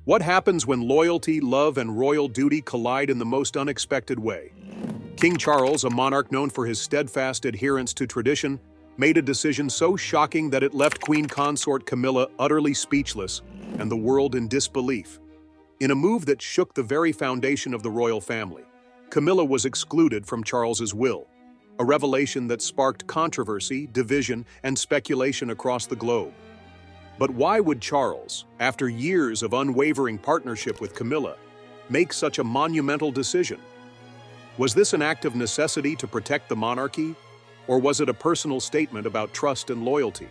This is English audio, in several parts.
What happens when loyalty, love, and royal duty collide in the most unexpected way? King Charles, a monarch known for his steadfast adherence to tradition, made a decision so shocking that it left Queen Consort Camilla utterly speechless and the world in disbelief. In a move that shook the very foundation of the royal family, Camilla was excluded from Charles's will, a revelation that sparked controversy, division, and speculation across the globe. But why would Charles, after years of unwavering partnership with Camilla, make such a monumental decision? Was this an act of necessity to protect the monarchy, or was it a personal statement about trust and loyalty?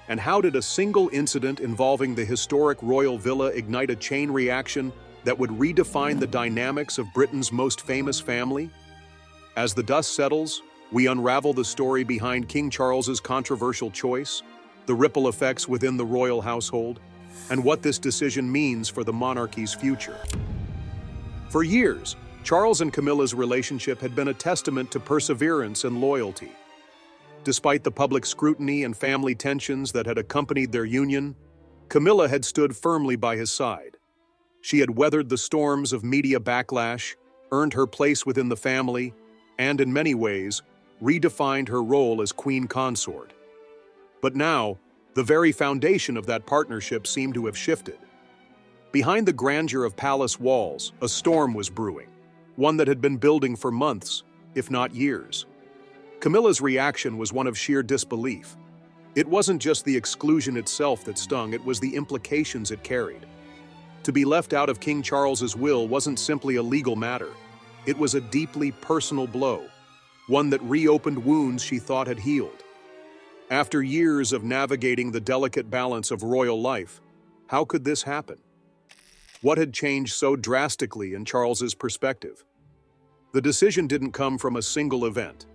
And how did a single incident involving the historic royal villa ignite a chain reaction that would redefine the dynamics of Britain's most famous family? As the dust settles, we unravel the story behind King Charles's controversial choice, the ripple effects within the royal household, and what this decision means for the monarchy's future. For years, Charles and Camilla's relationship had been a testament to perseverance and loyalty. Despite the public scrutiny and family tensions that had accompanied their union, Camilla had stood firmly by his side. She had weathered the storms of media backlash, earned her place within the family, and in many ways, redefined her role as Queen Consort. But now, the very foundation of that partnership seemed to have shifted. Behind the grandeur of palace walls, a storm was brewing, one that had been building for months, if not years. Camilla's reaction was one of sheer disbelief. It wasn't just the exclusion itself that stung, it was the implications it carried. To be left out of King Charles's will wasn't simply a legal matter. It was a deeply personal blow, one that reopened wounds she thought had healed. After years of navigating the delicate balance of royal life, how could this happen? What had changed so drastically in Charles's perspective? The decision didn't come from a single event.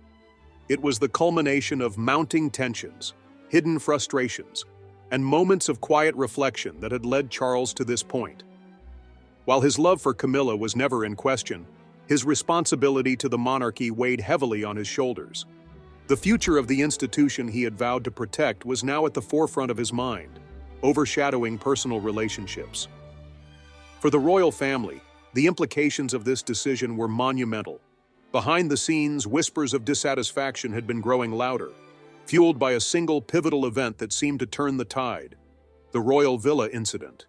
It was the culmination of mounting tensions, hidden frustrations, and moments of quiet reflection that had led Charles to this point. While his love for Camilla was never in question, his responsibility to the monarchy weighed heavily on his shoulders. The future of the institution he had vowed to protect was now at the forefront of his mind, overshadowing personal relationships. For the royal family, the implications of this decision were monumental. Behind the scenes, whispers of dissatisfaction had been growing louder, fueled by a single pivotal event that seemed to turn the tide: the royal villa incident.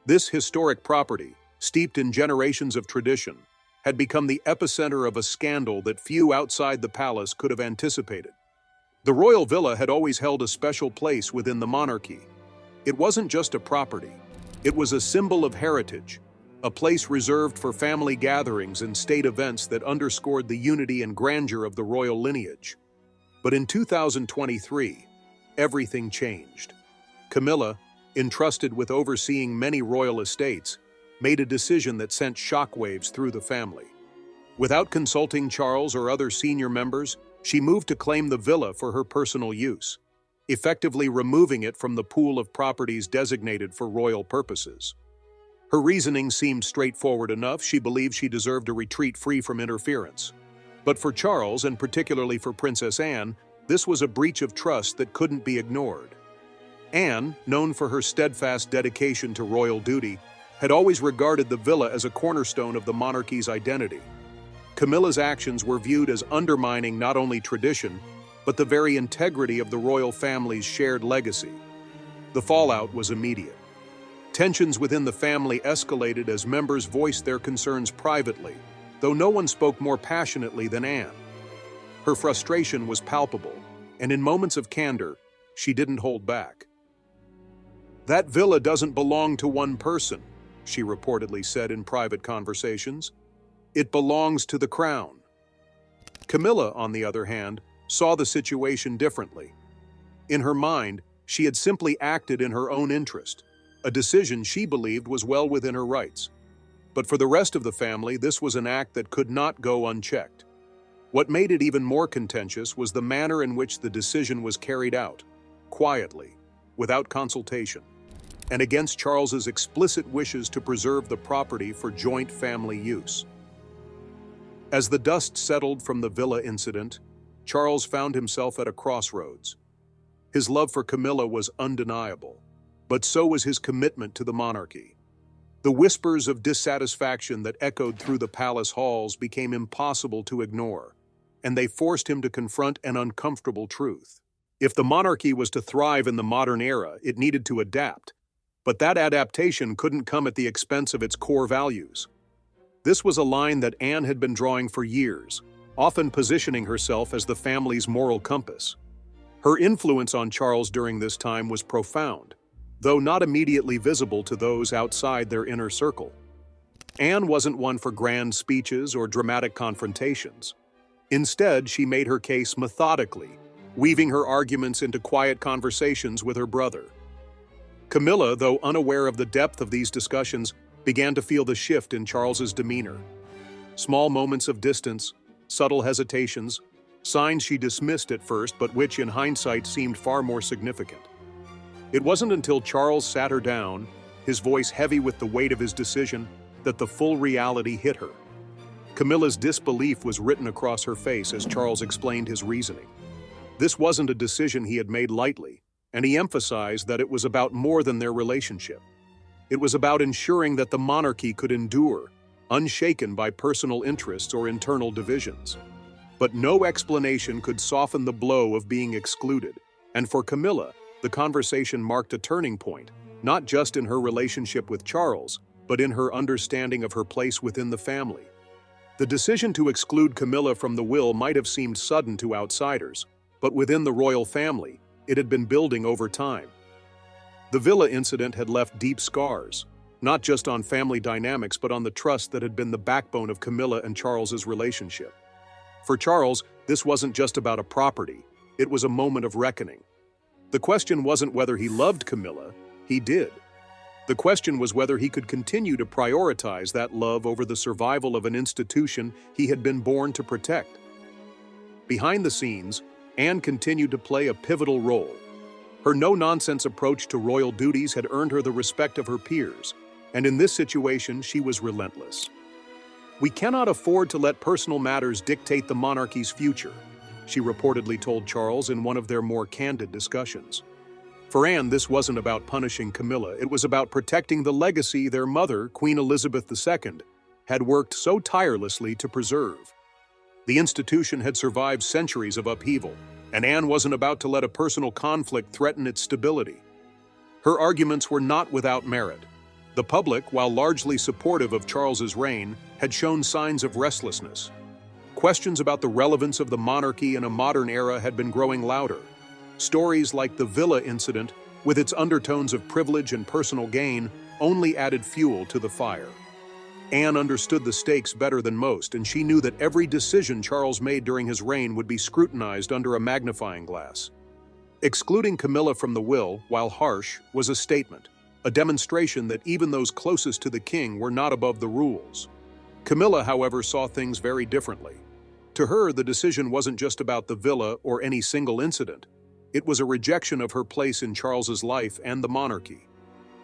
This historic property, steeped in generations of tradition, had become the epicenter of a scandal that few outside the palace could have anticipated. The royal villa had always held a special place within the monarchy. It wasn't just a property. It was a symbol of heritage, a place reserved for family gatherings and state events that underscored the unity and grandeur of the royal lineage. But in 2023, everything changed. Camilla, entrusted with overseeing many royal estates, made a decision that sent shockwaves through the family. Without consulting Charles or other senior members, she moved to claim the villa for her personal use, effectively removing it from the pool of properties designated for royal purposes. Her reasoning seemed straightforward enough. She believed she deserved a retreat free from interference. But for Charles, and particularly for Princess Anne, this was a breach of trust that couldn't be ignored. Anne, known for her steadfast dedication to royal duty, had always regarded the villa as a cornerstone of the monarchy's identity. Camilla's actions were viewed as undermining not only tradition, but the very integrity of the royal family's shared legacy. The fallout was immediate. Tensions within the family escalated as members voiced their concerns privately, though no one spoke more passionately than Anne. Her frustration was palpable, and in moments of candor, she didn't hold back. "That villa doesn't belong to one person," she reportedly said in private conversations. "It belongs to the crown." Camilla, on the other hand, saw the situation differently. In her mind, she had simply acted in her own interest, a decision she believed was well within her rights. But for the rest of the family, this was an act that could not go unchecked. What made it even more contentious was the manner in which the decision was carried out, quietly, without consultation, and against Charles's explicit wishes to preserve the property for joint family use. As the dust settled from the villa incident, Charles found himself at a crossroads. His love for Camilla was undeniable, but so was his commitment to the monarchy. The whispers of dissatisfaction that echoed through the palace halls became impossible to ignore, and they forced him to confront an uncomfortable truth. If the monarchy was to thrive in the modern era, it needed to adapt, but that adaptation couldn't come at the expense of its core values. This was a line that Anne had been drawing for years, often positioning herself as the family's moral compass. Her influence on Charles during this time was profound, though not immediately visible to those outside their inner circle. Anne wasn't one for grand speeches or dramatic confrontations. Instead, she made her case methodically, weaving her arguments into quiet conversations with her brother. Camilla, though unaware of the depth of these discussions, began to feel the shift in Charles's demeanor. Small moments of distance, subtle hesitations, signs she dismissed at first but which in hindsight seemed far more significant. It wasn't until Charles sat her down, his voice heavy with the weight of his decision, that the full reality hit her. Camilla's disbelief was written across her face as Charles explained his reasoning. This wasn't a decision he had made lightly, and he emphasized that it was about more than their relationship. It was about ensuring that the monarchy could endure, unshaken by personal interests or internal divisions. But no explanation could soften the blow of being excluded, and for Camilla, the conversation marked a turning point, not just in her relationship with Charles, but in her understanding of her place within the family. The decision to exclude Camilla from the will might have seemed sudden to outsiders, but within the royal family, it had been building over time. The villa incident had left deep scars, not just on family dynamics but on the trust that had been the backbone of Camilla and Charles's relationship. For Charles, this wasn't just about a property, it was a moment of reckoning. The question wasn't whether he loved Camilla, he did. The question was whether he could continue to prioritize that love over the survival of an institution he had been born to protect. Behind the scenes, Anne continued to play a pivotal role. Her no-nonsense approach to royal duties had earned her the respect of her peers, and in this situation she was relentless. "We cannot afford to let personal matters dictate the monarchy's future," she reportedly told Charles in one of their more candid discussions. For Anne, this wasn't about punishing Camilla, it was about protecting the legacy their mother, Queen Elizabeth II, had worked so tirelessly to preserve. The institution had survived centuries of upheaval, and Anne wasn't about to let a personal conflict threaten its stability. Her arguments were not without merit. The public, while largely supportive of Charles's reign, had shown signs of restlessness. Questions about the relevance of the monarchy in a modern era had been growing louder. Stories like the villa incident, with its undertones of privilege and personal gain, only added fuel to the fire. Anne understood the stakes better than most, and she knew that every decision Charles made during his reign would be scrutinized under a magnifying glass. Excluding Camilla from the will, while harsh, was a statement, a demonstration that even those closest to the king were not above the rules. Camilla, however, saw things very differently. To her, the decision wasn't just about the villa or any single incident. It was a rejection of her place in Charles's life and the monarchy.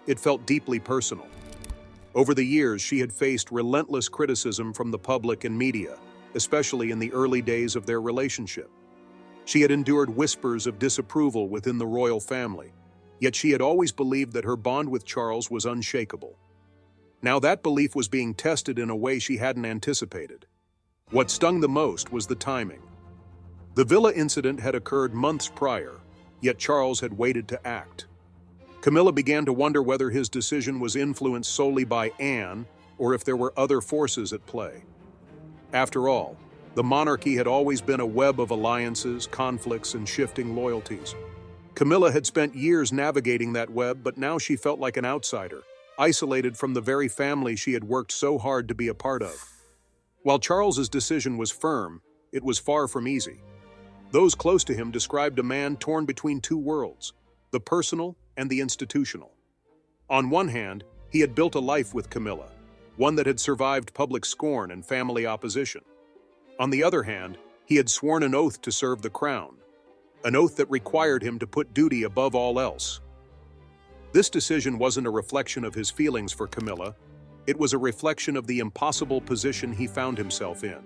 It felt deeply personal. Over the years, she had faced relentless criticism from the public and media, especially in the early days of their relationship. She had endured whispers of disapproval within the royal family, yet she had always believed that her bond with Charles was unshakable. Now that belief was being tested in a way she hadn't anticipated. What stung the most was the timing. The villa incident had occurred months prior, yet Charles had waited to act. Camilla began to wonder whether his decision was influenced solely by Anne or if there were other forces at play. After all, the monarchy had always been a web of alliances, conflicts, and shifting loyalties. Camilla had spent years navigating that web, but now she felt like an outsider, isolated from the very family she had worked so hard to be a part of. While Charles's decision was firm, it was far from easy. Those close to him described a man torn between two worlds, the personal and the institutional. On one hand, he had built a life with Camilla, one that had survived public scorn and family opposition. On the other hand, he had sworn an oath to serve the crown, an oath that required him to put duty above all else. This decision wasn't a reflection of his feelings for Camilla, it was a reflection of the impossible position he found himself in.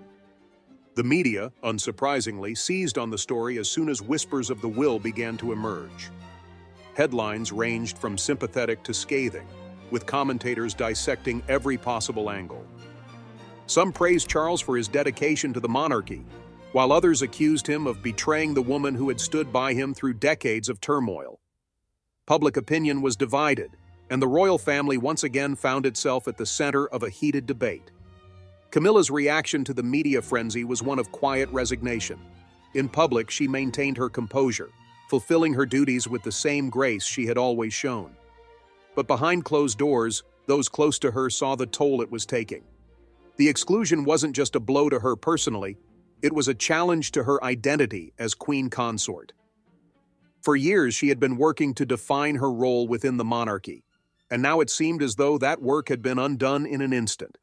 The media, unsurprisingly, seized on the story as soon as whispers of the will began to emerge. Headlines ranged from sympathetic to scathing, with commentators dissecting every possible angle. Some praised Charles for his dedication to the monarchy, while others accused him of betraying the woman who had stood by him through decades of turmoil. Public opinion was divided, and the royal family once again found itself at the center of a heated debate. Camilla's reaction to the media frenzy was one of quiet resignation. In public, she maintained her composure, fulfilling her duties with the same grace she had always shown. But behind closed doors, those close to her saw the toll it was taking. The exclusion wasn't just a blow to her personally, it was a challenge to her identity as Queen Consort. For years, she had been working to define her role within the monarchy, and now it seemed as though that work had been undone in an instant.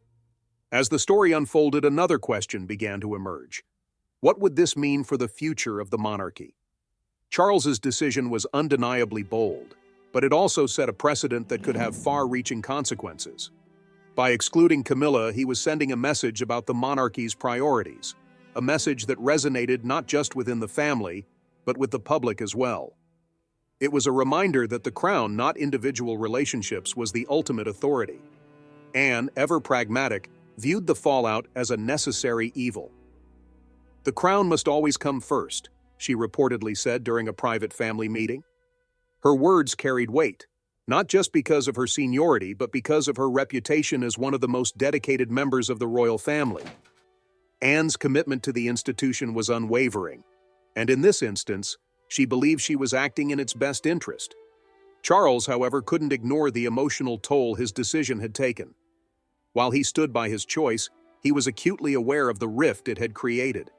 As the story unfolded, another question began to emerge. What would this mean for the future of the monarchy? Charles's decision was undeniably bold, but it also set a precedent that could have far-reaching consequences. By excluding Camilla, he was sending a message about the monarchy's priorities, a message that resonated not just within the family, but with the public as well. It was a reminder that the crown, not individual relationships, was the ultimate authority. Anne, ever pragmatic, viewed the fallout as a necessary evil. "The crown must always come first," she reportedly said during a private family meeting. Her words carried weight, not just because of her seniority, but because of her reputation as one of the most dedicated members of the royal family. Anne's commitment to the institution was unwavering, and in this instance, she believed she was acting in its best interest. Charles, however, couldn't ignore the emotional toll his decision had taken. While he stood by his choice, he was acutely aware of the rift it had created.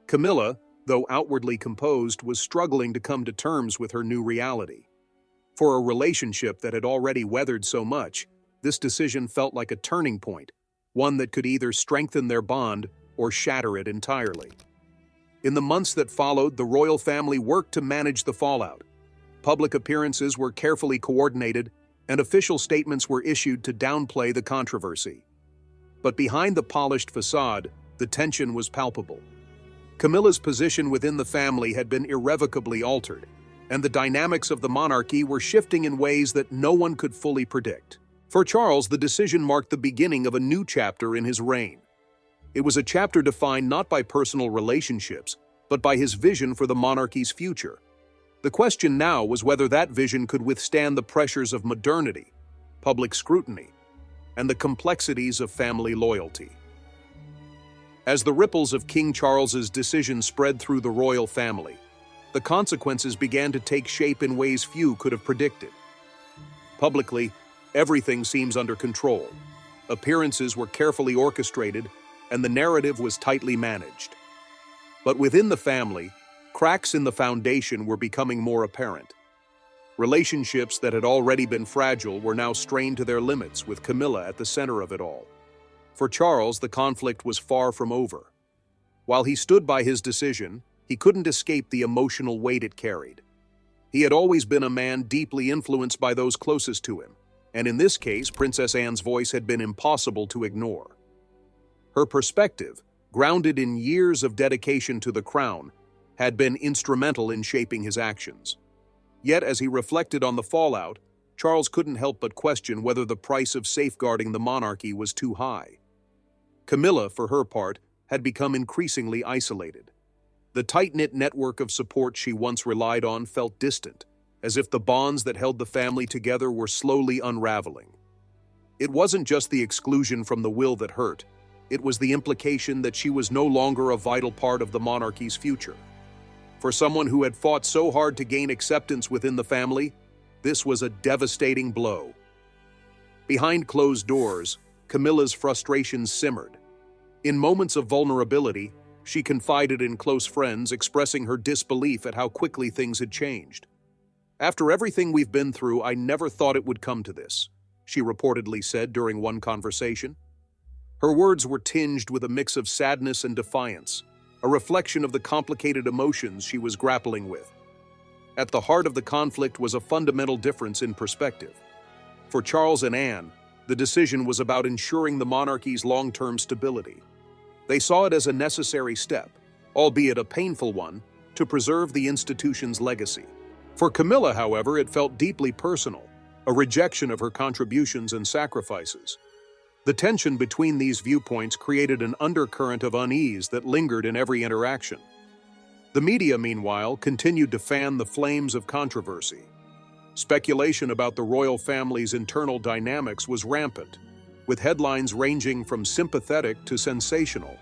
Camilla, though outwardly composed, was struggling to come to terms with her new reality. For a relationship that had already weathered so much, this decision felt like a turning point, one that could either strengthen their bond or shatter it entirely. In the months that followed, the royal family worked to manage the fallout. Public appearances were carefully coordinated, and official statements were issued to downplay the controversy. But behind the polished facade, the tension was palpable. Camilla's position within the family had been irrevocably altered, and the dynamics of the monarchy were shifting in ways that no one could fully predict. For Charles, the decision marked the beginning of a new chapter in his reign. It was a chapter defined not by personal relationships, but by his vision for the monarchy's future. The question now was whether that vision could withstand the pressures of modernity, public scrutiny, and the complexities of family loyalty. As the ripples of King Charles's decision spread through the royal family, the consequences began to take shape in ways few could have predicted. Publicly, everything seems under control. Appearances were carefully orchestrated, and the narrative was tightly managed. But within the family, cracks in the foundation were becoming more apparent. Relationships that had already been fragile were now strained to their limits, with Camilla at the center of it all. For Charles, the conflict was far from over. While he stood by his decision, he couldn't escape the emotional weight it carried. He had always been a man deeply influenced by those closest to him, and in this case, Princess Anne's voice had been impossible to ignore. Her perspective, grounded in years of dedication to the crown, had been instrumental in shaping his actions. Yet, as he reflected on the fallout, Charles couldn't help but question whether the price of safeguarding the monarchy was too high. Camilla, for her part, had become increasingly isolated. The tight-knit network of support she once relied on felt distant, as if the bonds that held the family together were slowly unraveling. It wasn't just the exclusion from the will that hurt, it was the implication that she was no longer a vital part of the monarchy's future. For someone who had fought so hard to gain acceptance within the family, this was a devastating blow. Behind closed doors, Camilla's frustrations simmered. In moments of vulnerability, she confided in close friends, expressing her disbelief at how quickly things had changed. "After everything we've been through, I never thought it would come to this," she reportedly said during one conversation. Her words were tinged with a mix of sadness and defiance, a reflection of the complicated emotions she was grappling with. At the heart of the conflict was a fundamental difference in perspective. For Charles and Anne, the decision was about ensuring the monarchy's long-term stability. They saw it as a necessary step, albeit a painful one, to preserve the institution's legacy. For Camilla, however, it felt deeply personal. a rejection of her contributions and sacrifices. The tension between these viewpoints created an undercurrent of unease that lingered in every interaction. The media, meanwhile, continued to fan the flames of controversy. Speculation about the royal family's internal dynamics was rampant, with headlines ranging from sympathetic to sensational.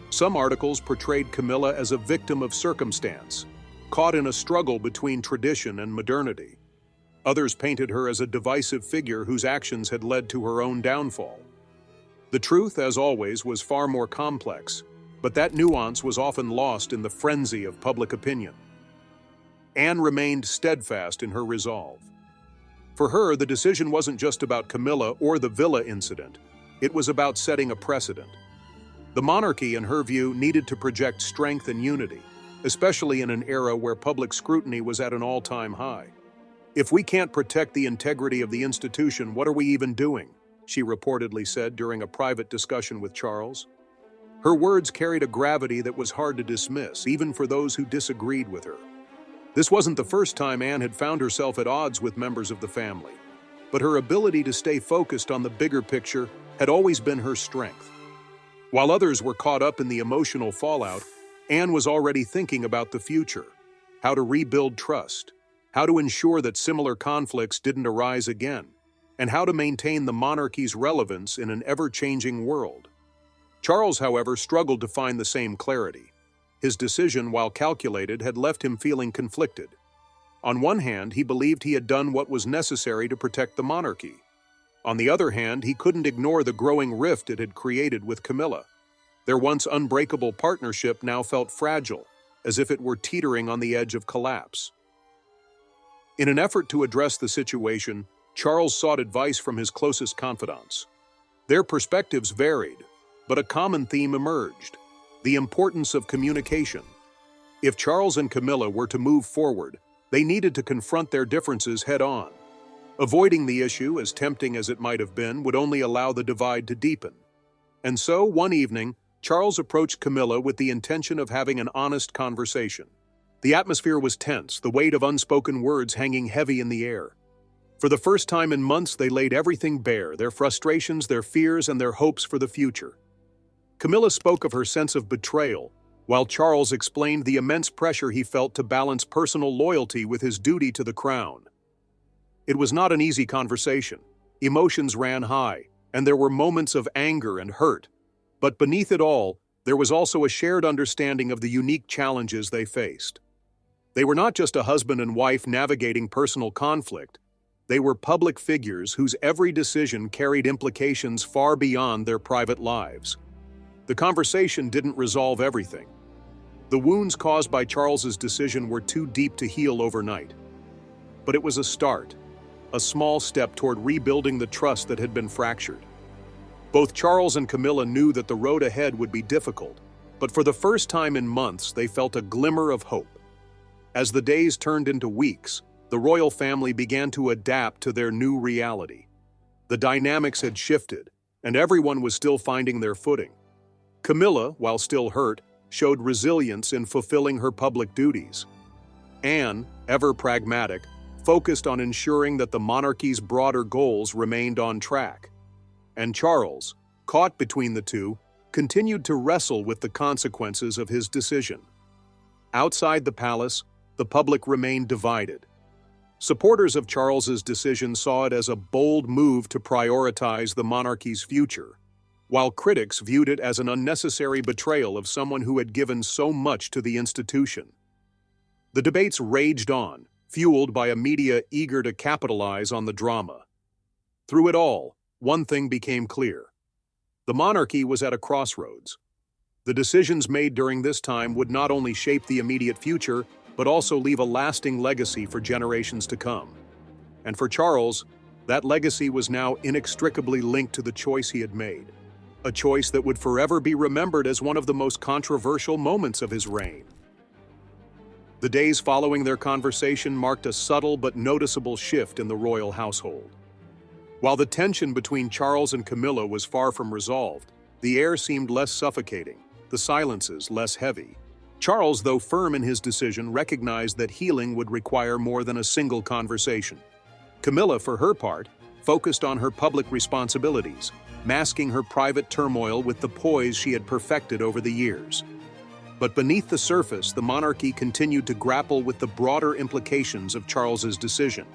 Some articles portrayed Camilla as a victim of circumstance, caught in a struggle between tradition and modernity. Others painted her as a divisive figure whose actions had led to her own downfall. The truth, as always, was far more complex, but that nuance was often lost in the frenzy of public opinion. Anne remained steadfast in her resolve. For her, the decision wasn't just about Camilla or the villa incident. It was about setting a precedent. The monarchy, in her view, needed to project strength and unity, especially in an era where public scrutiny was at an all-time high. "If we can't protect the integrity of the institution, what are we even doing?" she reportedly said during a private discussion with Charles. Her words carried a gravity that was hard to dismiss, even for those who disagreed with her. This wasn't the first time Anne had found herself at odds with members of the family, but her ability to stay focused on the bigger picture had always been her strength. While others were caught up in the emotional fallout, Anne was already thinking about the future, how to rebuild trust, how to ensure that similar conflicts didn't arise again, and how to maintain the monarchy's relevance in an ever-changing world. Charles, however, struggled to find the same clarity. His decision, while calculated, had left him feeling conflicted. On one hand, he believed he had done what was necessary to protect the monarchy. On the other hand, he couldn't ignore the growing rift it had created with Camilla. Their once unbreakable partnership now felt fragile, as if it were teetering on the edge of collapse. In an effort to address the situation, Charles sought advice from his closest confidants. Their perspectives varied, but a common theme emerged: the importance of communication. If Charles and Camilla were to move forward, they needed to confront their differences head-on. Avoiding the issue, as tempting as it might have been, would only allow the divide to deepen. And so, one evening, Charles approached Camilla with the intention of having an honest conversation. The atmosphere was tense, the weight of unspoken words hanging heavy in the air. For the first time in months, they laid everything bare: their frustrations, their fears, and their hopes for the future. Camilla spoke of her sense of betrayal, while Charles explained the immense pressure he felt to balance personal loyalty with his duty to the crown. It was not an easy conversation. Emotions ran high, and there were moments of anger and hurt. But beneath it all, there was also a shared understanding of the unique challenges they faced. They were not just a husband and wife navigating personal conflict. They were public figures whose every decision carried implications far beyond their private lives. The conversation didn't resolve everything. The wounds caused by Charles's decision were too deep to heal overnight. But it was a start, a small step toward rebuilding the trust that had been fractured. Both Charles and Camilla knew that the road ahead would be difficult, but for the first time in months, they felt a glimmer of hope. As the days turned into weeks, the royal family began to adapt to their new reality. The dynamics had shifted, and everyone was still finding their footing. Camilla, while still hurt, showed resilience in fulfilling her public duties. Anne, ever pragmatic, focused on ensuring that the monarchy's broader goals remained on track. And Charles, caught between the two, continued to wrestle with the consequences of his decision. Outside the palace, the public remained divided. Supporters of Charles's decision saw it as a bold move to prioritize the monarchy's future, while critics viewed it as an unnecessary betrayal of someone who had given so much to the institution. The debates raged on, fueled by a media eager to capitalize on the drama. Through it all, one thing became clear: the monarchy was at a crossroads. The decisions made during this time would not only shape the immediate future, but also leave a lasting legacy for generations to come. And for Charles, that legacy was now inextricably linked to the choice he had made, a choice that would forever be remembered as one of the most controversial moments of his reign. The days following their conversation marked a subtle but noticeable shift in the royal household. While the tension between Charles and Camilla was far from resolved, the air seemed less suffocating, the silences less heavy. Charles, though firm in his decision, recognized that healing would require more than a single conversation. Camilla, for her part, focused on her public responsibilities, masking her private turmoil with the poise she had perfected over the years. But beneath the surface, the monarchy continued to grapple with the broader implications of Charles's decision.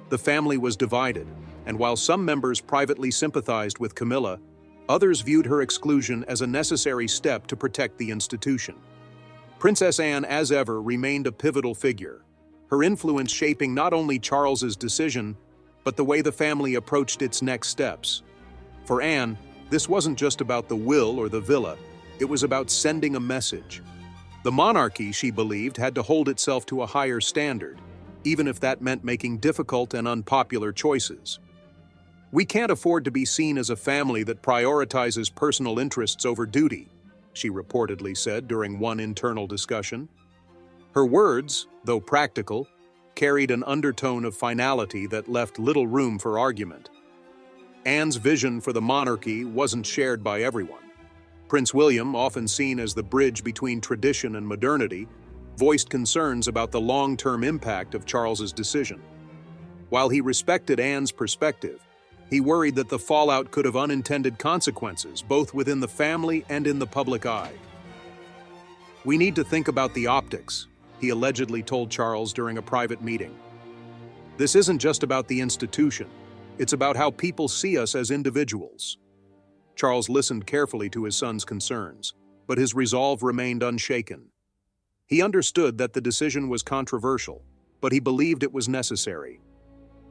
The family was divided, and while some members privately sympathized with Camilla, others viewed her exclusion as a necessary step to protect the institution. Princess Anne, as ever, remained a pivotal figure, her influence shaping not only Charles's decision, but the way the family approached its next steps. For Anne, this wasn't just about the will or the villa, it was about sending a message. The monarchy, she believed, had to hold itself to a higher standard, even if that meant making difficult and unpopular choices. "We can't afford to be seen as a family that prioritizes personal interests over duty," she reportedly said during one internal discussion. Her words, though practical, carried an undertone of finality that left little room for argument. Anne's vision for the monarchy wasn't shared by everyone. Prince William, often seen as the bridge between tradition and modernity, voiced concerns about the long-term impact of Charles's decision. While he respected Anne's perspective, he worried that the fallout could have unintended consequences, both within the family and in the public eye. "We need to think about the optics," he allegedly told Charles during a private meeting. "This isn't just about the institution, it's about how people see us as individuals." Charles listened carefully to his son's concerns, but his resolve remained unshaken. He understood that the decision was controversial, but he believed it was necessary.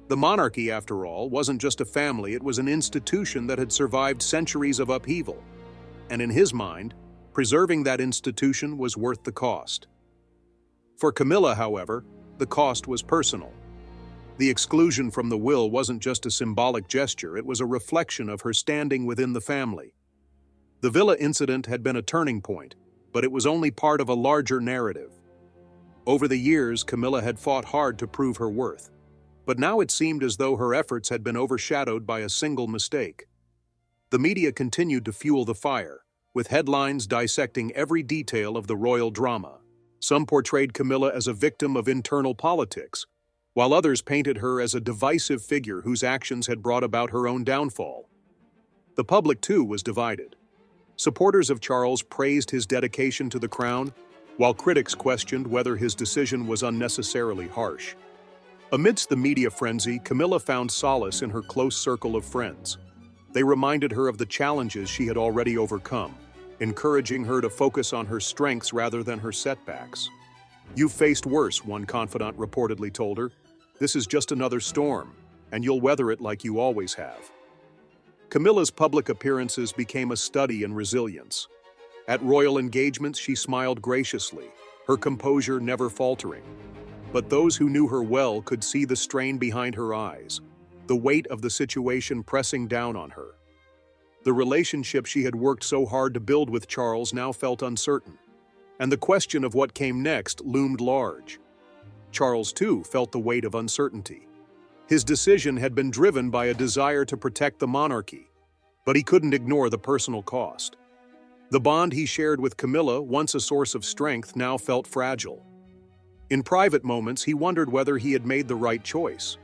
The monarchy, after all, wasn't just a family, it was an institution that had survived centuries of upheaval. And in his mind, preserving that institution was worth the cost. For Camilla, however, the cost was personal. The exclusion from the will wasn't just a symbolic gesture, it was a reflection of her standing within the family. The villa incident had been a turning point, but it was only part of a larger narrative. Over the years, Camilla had fought hard to prove her worth, but now it seemed as though her efforts had been overshadowed by a single mistake. The media continued to fuel the fire, with headlines dissecting every detail of the royal drama. Some portrayed Camilla as a victim of internal politics, while others painted her as a divisive figure whose actions had brought about her own downfall. The public, too, was divided. Supporters of Charles praised his dedication to the crown, while critics questioned whether his decision was unnecessarily harsh. Amidst the media frenzy, Camilla found solace in her close circle of friends. They reminded her of the challenges she had already overcome, encouraging her to focus on her strengths rather than her setbacks. "You've faced worse," one confidant reportedly told her. "This is just another storm, and you'll weather it like you always have." Camilla's public appearances became a study in resilience. At royal engagements, she smiled graciously, her composure never faltering. But those who knew her well could see the strain behind her eyes, the weight of the situation pressing down on her. The relationship she had worked so hard to build with Charles now felt uncertain, and the question of what came next loomed large. Charles, too, felt the weight of uncertainty. His decision had been driven by a desire to protect the monarchy, but he couldn't ignore the personal cost. The bond he shared with Camilla, once a source of strength, now felt fragile. In private moments, he wondered whether he had made the right choice.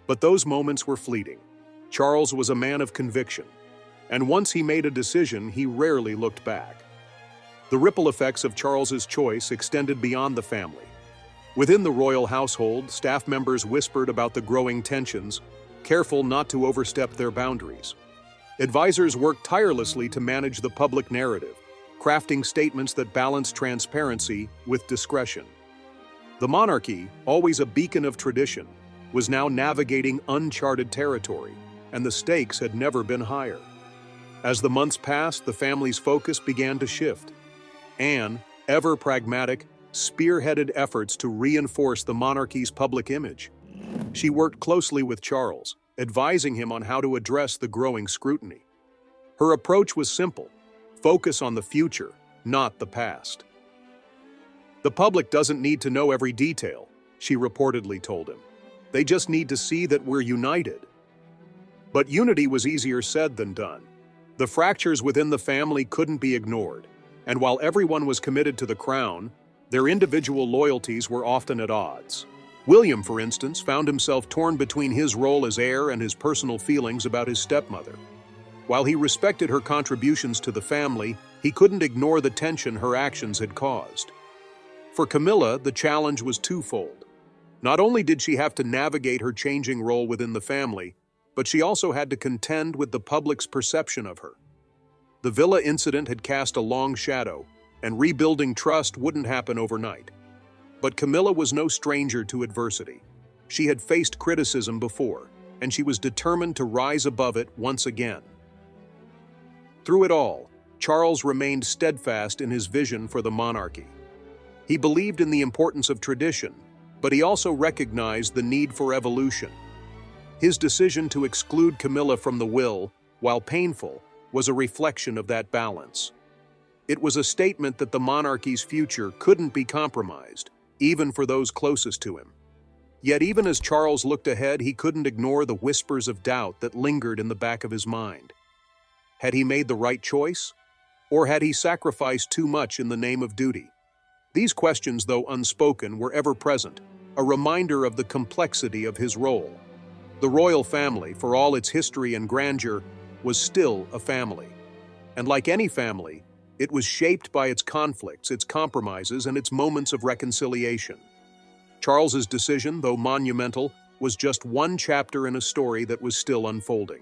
But those moments were fleeting. Charles was a man of conviction, and once he made a decision, he rarely looked back. The ripple effects of Charles's choice extended beyond the family. Within the royal household, staff members whispered about the growing tensions, careful not to overstep their boundaries. Advisors worked tirelessly to manage the public narrative, crafting statements that balanced transparency with discretion. The monarchy, always a beacon of tradition, was now navigating uncharted territory, and the stakes had never been higher. As the months passed, the family's focus began to shift. Anne, ever pragmatic, spearheaded efforts to reinforce the monarchy's public image. She worked closely with Charles, advising him on how to address the growing scrutiny. Her approach was simple: focus on the future, not the past. "The public doesn't need to know every detail," she reportedly told him. "They just need to see that we're united." But unity was easier said than done. The fractures within the family couldn't be ignored, and while everyone was committed to the crown, their individual loyalties were often at odds. William, for instance, found himself torn between his role as heir and his personal feelings about his stepmother. While he respected her contributions to the family, he couldn't ignore the tension her actions had caused. For Camilla, the challenge was twofold. Not only did she have to navigate her changing role within the family, but she also had to contend with the public's perception of her. The villa incident had cast a long shadow, and rebuilding trust wouldn't happen overnight. But Camilla was no stranger to adversity. She had faced criticism before, and she was determined to rise above it once again. Through it all, Charles remained steadfast in his vision for the monarchy. He believed in the importance of tradition, but he also recognized the need for evolution. His decision to exclude Camilla from the will, while painful, was a reflection of that balance. It was a statement that the monarchy's future couldn't be compromised, even for those closest to him. Yet even as Charles looked ahead, he couldn't ignore the whispers of doubt that lingered in the back of his mind. Had he made the right choice? Or had he sacrificed too much in the name of duty? These questions, though unspoken, were ever present, a reminder of the complexity of his role. The royal family, for all its history and grandeur, was still a family. And like any family, it was shaped by its conflicts, its compromises, and its moments of reconciliation. Charles's decision, though monumental, was just one chapter in a story that was still unfolding.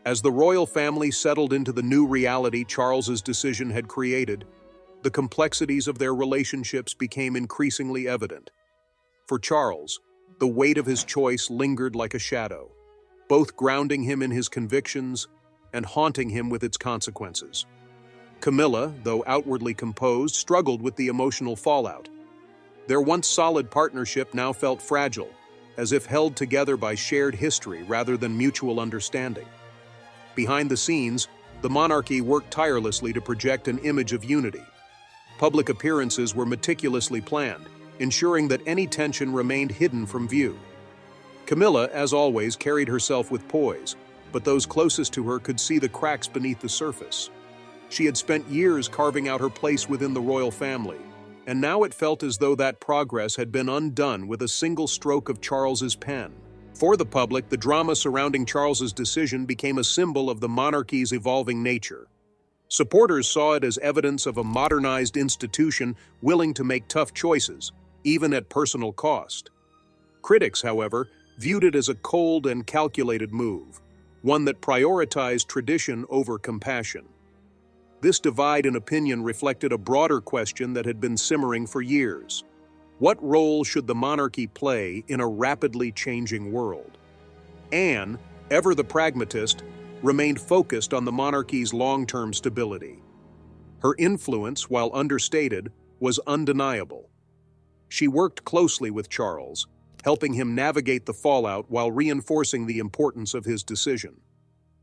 As the royal family settled into the new reality Charles's decision had created, the complexities of their relationships became increasingly evident. For Charles, the weight of his choice lingered like a shadow, both grounding him in his convictions and haunting him with its consequences. Camilla, though outwardly composed, struggled with the emotional fallout. Their once solid partnership now felt fragile, as if held together by shared history rather than mutual understanding. Behind the scenes, the monarchy worked tirelessly to project an image of unity. Public appearances were meticulously planned, ensuring that any tension remained hidden from view. Camilla, as always, carried herself with poise, but those closest to her could see the cracks beneath the surface. She had spent years carving out her place within the royal family, and now it felt as though that progress had been undone with a single stroke of Charles's pen. For the public, the drama surrounding Charles's decision became a symbol of the monarchy's evolving nature. Supporters saw it as evidence of a modernized institution willing to make tough choices, even at personal cost. Critics, however, viewed it as a cold and calculated move, one that prioritized tradition over compassion. This divide in opinion reflected a broader question that had been simmering for years. What role should the monarchy play in a rapidly changing world? Anne, ever the pragmatist, remained focused on the monarchy's long-term stability. Her influence, while understated, was undeniable. She worked closely with Charles, helping him navigate the fallout while reinforcing the importance of his decision.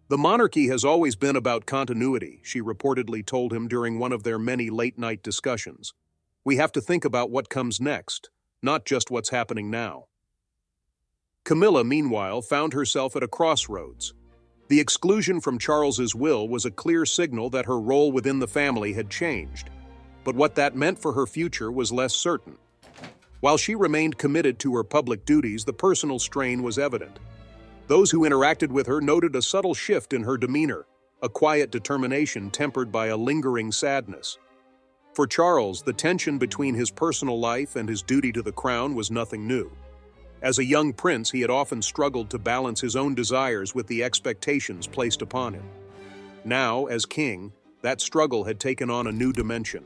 "The monarchy has always been about continuity," she reportedly told him during one of their many late-night discussions. "We have to think about what comes next, not just what's happening now." Camilla, meanwhile, found herself at a crossroads. The exclusion from Charles's will was a clear signal that her role within the family had changed, but what that meant for her future was less certain. While she remained committed to her public duties, the personal strain was evident. Those who interacted with her noted a subtle shift in her demeanor, a quiet determination tempered by a lingering sadness. For Charles, the tension between his personal life and his duty to the crown was nothing new. As a young prince, he had often struggled to balance his own desires with the expectations placed upon him. Now, as king, that struggle had taken on a new dimension.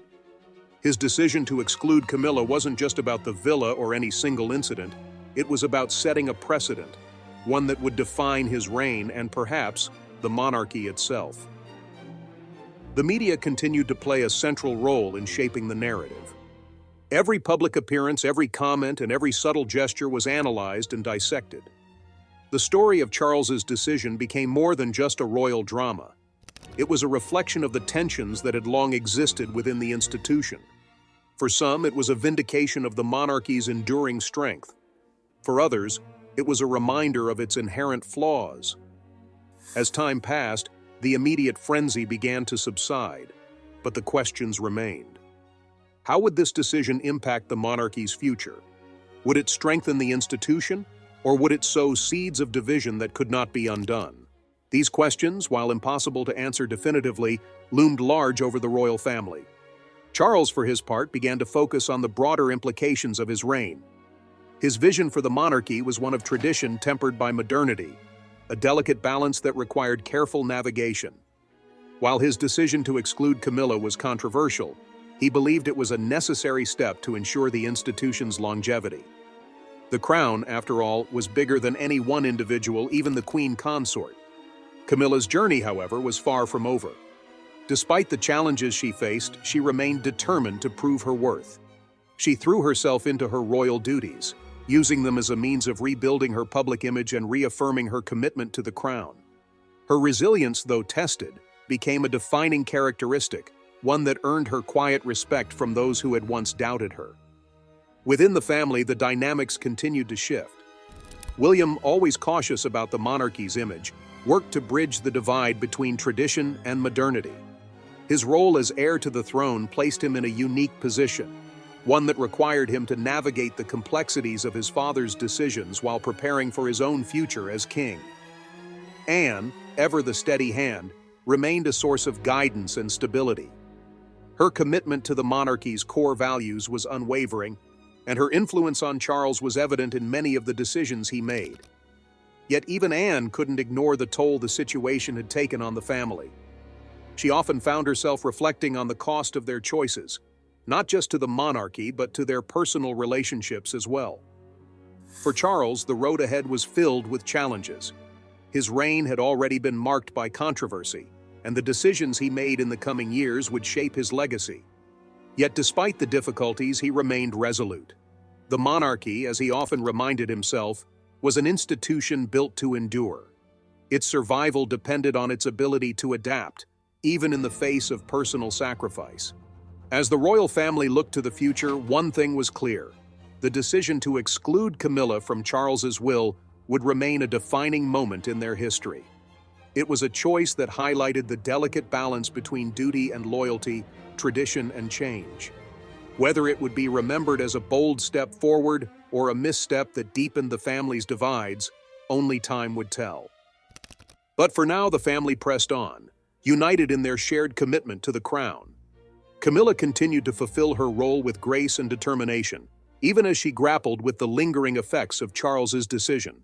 His decision to exclude Camilla wasn't just about the villa or any single incident, it was about setting a precedent, one that would define his reign and perhaps the monarchy itself. The media continued to play a central role in shaping the narrative. Every public appearance, every comment, and every subtle gesture was analyzed and dissected. The story of Charles's decision became more than just a royal drama. It was a reflection of the tensions that had long existed within the institution. For some, it was a vindication of the monarchy's enduring strength. For others, it was a reminder of its inherent flaws. As time passed, the immediate frenzy began to subside, but the questions remained. How would this decision impact the monarchy's future? Would it strengthen the institution, or would it sow seeds of division that could not be undone? These questions, while impossible to answer definitively, loomed large over the royal family. Charles, for his part, began to focus on the broader implications of his reign. His vision for the monarchy was one of tradition tempered by modernity, a delicate balance that required careful navigation. While his decision to exclude Camilla was controversial, he believed it was a necessary step to ensure the institution's longevity. The crown, after all, was bigger than any one individual, even the Queen Consort. Camilla's journey, however, was far from over. Despite the challenges she faced, she remained determined to prove her worth. She threw herself into her royal duties, using them as a means of rebuilding her public image and reaffirming her commitment to the crown. Her resilience, though tested, became a defining characteristic, one that earned her quiet respect from those who had once doubted her. Within the family, the dynamics continued to shift. William, always cautious about the monarchy's image, worked to bridge the divide between tradition and modernity. His role as heir to the throne placed him in a unique position, one that required him to navigate the complexities of his father's decisions while preparing for his own future as king. Anne, ever the steady hand, remained a source of guidance and stability. Her commitment to the monarchy's core values was unwavering, and her influence on Charles was evident in many of the decisions he made. Yet even Anne couldn't ignore the toll the situation had taken on the family. She often found herself reflecting on the cost of their choices, not just to the monarchy, but to their personal relationships as well. For Charles, the road ahead was filled with challenges. His reign had already been marked by controversy, and the decisions he made in the coming years would shape his legacy. Yet despite the difficulties, he remained resolute. The monarchy, as he often reminded himself, was an institution built to endure. Its survival depended on its ability to adapt, even in the face of personal sacrifice. As the royal family looked to the future, one thing was clear. The decision to exclude Camilla from Charles's will would remain a defining moment in their history. It was a choice that highlighted the delicate balance between duty and loyalty, tradition and change. Whether it would be remembered as a bold step forward or a misstep that deepened the family's divides, only time would tell. But for now, the family pressed on, united in their shared commitment to the crown. Camilla continued to fulfill her role with grace and determination, even as she grappled with the lingering effects of Charles's decision.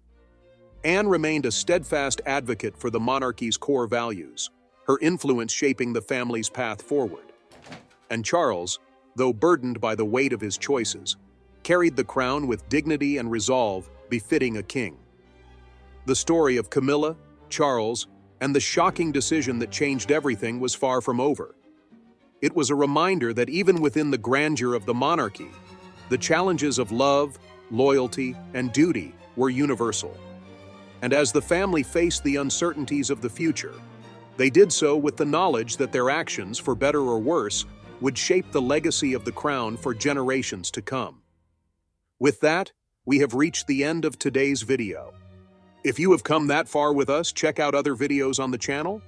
Anne remained a steadfast advocate for the monarchy's core values, her influence shaping the family's path forward. And Charles, though burdened by the weight of his choices, carried the crown with dignity and resolve befitting a king. The story of Camilla, Charles, and the shocking decision that changed everything was far from over. It was a reminder that even within the grandeur of the monarchy, the challenges of love, loyalty, and duty were universal. And as the family faced the uncertainties of the future, they did so with the knowledge that their actions, for better or worse, would shape the legacy of the crown for generations to come. With that, we have reached the end of today's video. If you have come that far with us, check out other videos on the channel